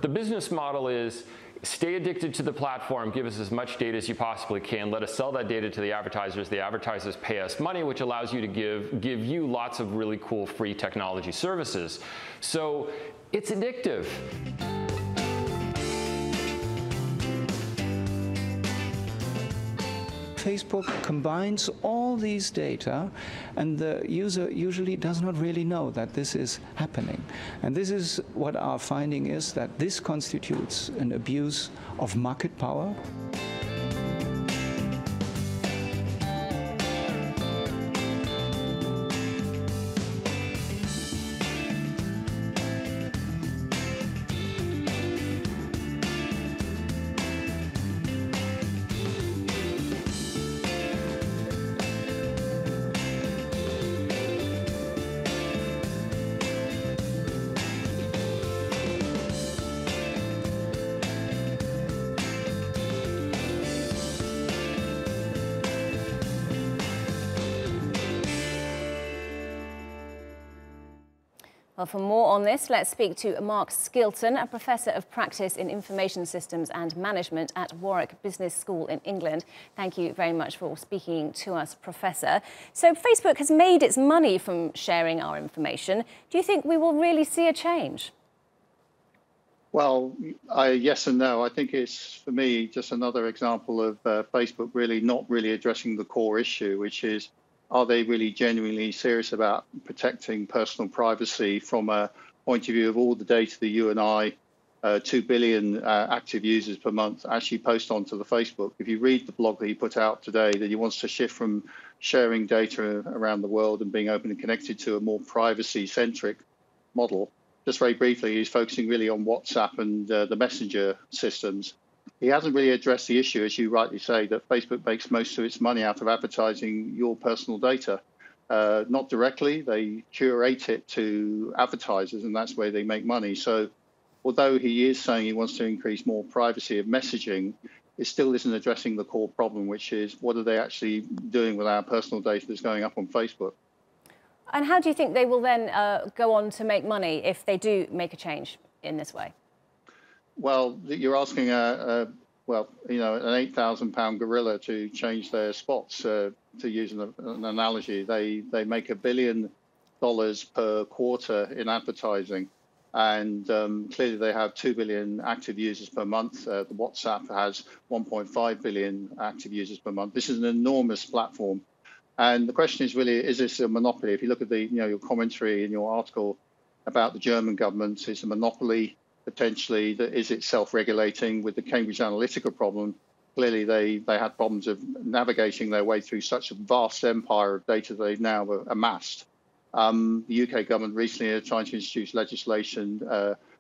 The business model is stay addicted to the platform, give us as much data as you possibly can, let us sell that data to the advertisers pay us money, which allows you to give you lots of really cool free technology services. So it's addictive. Facebook combines all these data, and the user usually does not really know that this is happening. And this is what our finding is, that this constitutes an abuse of market power. Well, for more on this, let's speak to Mark Skilton, a Professor of Practice in Information Systems and Management at Warwick Business School in England. Thank you very much for speaking to us, Professor. So Facebook has made its money from sharing our information. Do you think we will really see a change? Well, yes and no. I think it's, for me, just another example of Facebook not really addressing the core issue, which is, are they really genuinely serious about protecting personal privacy from a point of view of all the data that you and I, 2 billion active users per month, actually post onto the Facebook? If you read the blog that he put out today, that he wants to shift from sharing data around the world and being open and connected to a more privacy-centric model. Just very briefly, he's focusing really on WhatsApp and the Messenger systems. He hasn't really addressed the issue, as you rightly say, that Facebook makes most of its money out of advertising your personal data. Not directly, they curate it to advertisers, and that's where they make money. So although he is saying he wants to increase more privacy of messaging, it still isn't addressing the core problem, which is what are they actually doing with our personal data that's going up on Facebook? And how do you think they will then go on to make money if they do make a change in this way? Well, you're asking an £8,000 gorilla to change their spots. To use an analogy, they make $1 billion per quarter in advertising, and clearly they have 2 billion active users per month. The WhatsApp has 1.5 billion active users per month. This is an enormous platform, and the question is really: is this a monopoly? If you look at the your commentary in your article about the German government, it's a monopoly. Potentially, is it self-regulating? With the Cambridge Analytica problem, clearly they had problems of navigating their way through such a vast empire of data they've now amassed. The UK government recently are trying to introduce legislation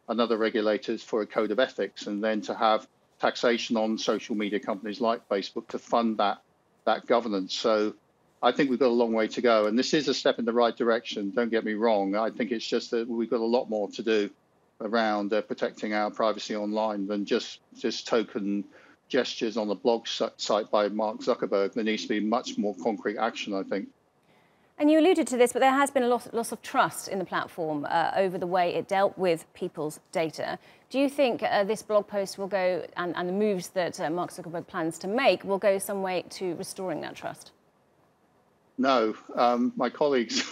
and other regulators for a code of ethics, and then to have taxation on social media companies like Facebook to fund that governance. So I think we've got a long way to go, and this is a step in the right direction. Don't get me wrong. I think it's just that we've got a lot more to do around protecting our privacy online than just token gestures on the blog site by Mark Zuckerberg. There needs to be much more concrete action, I think. And you alluded to this, but there has been a loss of trust in the platform over the way it dealt with people's data. Do you think this blog post will go, and the moves that Mark Zuckerberg plans to make, will go some way to restoring that trust? No, my colleagues,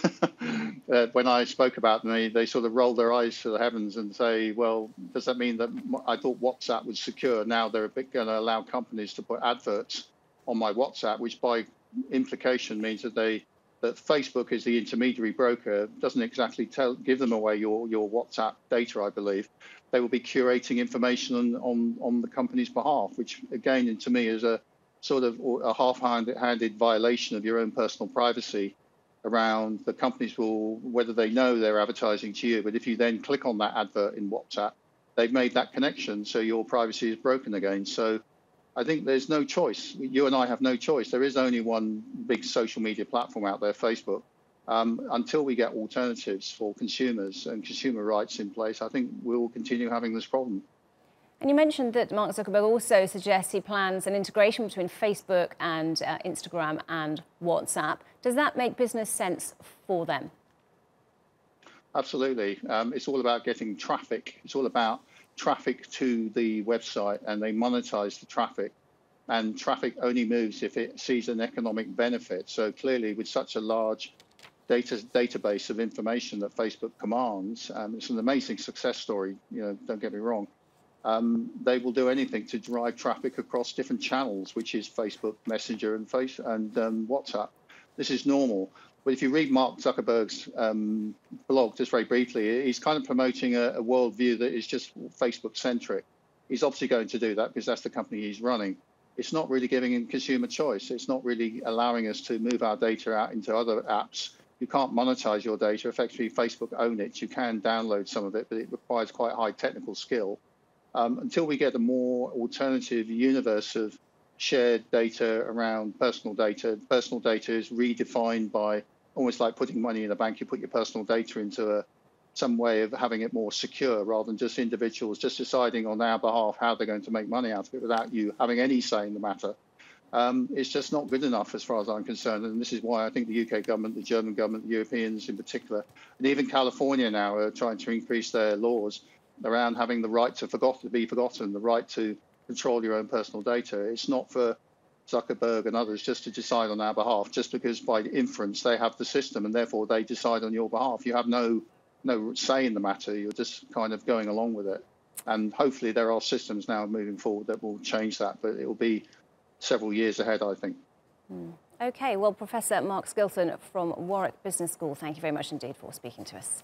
when I spoke about them, they sort of roll their eyes to the heavens and say, well, does that mean that I thought WhatsApp was secure? Now they're going to allow companies to put adverts on my WhatsApp, which by implication means that Facebook is the intermediary broker, doesn't exactly give them away your WhatsApp data, I believe. They will be curating information on the company's behalf, which again, to me, is a sort of a half-handed violation of your own personal privacy around the companies will, whether they know they're advertising to you, but if you then click on that advert in WhatsApp, they've made that connection, so your privacy is broken again. So I think there's no choice. You and I have no choice. There is only one big social media platform out there, Facebook. Until we get alternatives for consumers and consumer rights in place, I think we will continue having this problem. And you mentioned that Mark Zuckerberg also suggests he plans an integration between Facebook and Instagram and WhatsApp. Does that make business sense for them? Absolutely. It's all about getting traffic. It's all about traffic to the website and they monetize the traffic. And traffic only moves if it sees an economic benefit. So clearly, with such a large database of information that Facebook commands, it's an amazing success story. Don't get me wrong. They will do anything to drive traffic across different channels, which is Facebook Messenger and WhatsApp. This is normal. But if you read Mark Zuckerberg's blog, just very briefly, he's kind of promoting a worldview that is just Facebook-centric. He's obviously going to do that because that's the company he's running. It's not really giving him consumer choice. It's not really allowing us to move our data out into other apps. You can't monetize your data. Effectively, Facebook own it. You can download some of it, but it requires quite high technical skill. Until we get a more alternative universe of shared data around personal data is redefined by almost like putting money in a bank. You put your personal data into some way of having it more secure rather than just individuals just deciding on our behalf how they're going to make money out of it without you having any say in the matter. It's just not good enough as far as I'm concerned. And this is why I think the UK government, the German government, the Europeans in particular, and even California now are trying to increase their laws around having the right to be forgotten, the right to control your own personal data. It's not for Zuckerberg and others just to decide on our behalf, just because by inference they have the system and therefore they decide on your behalf. You have no say in the matter. You're just kind of going along with it. And hopefully there are systems now moving forward that will change that, but it will be several years ahead, I think. OK, well, Professor Mark Skilton from Warwick Business School, thank you very much indeed for speaking to us.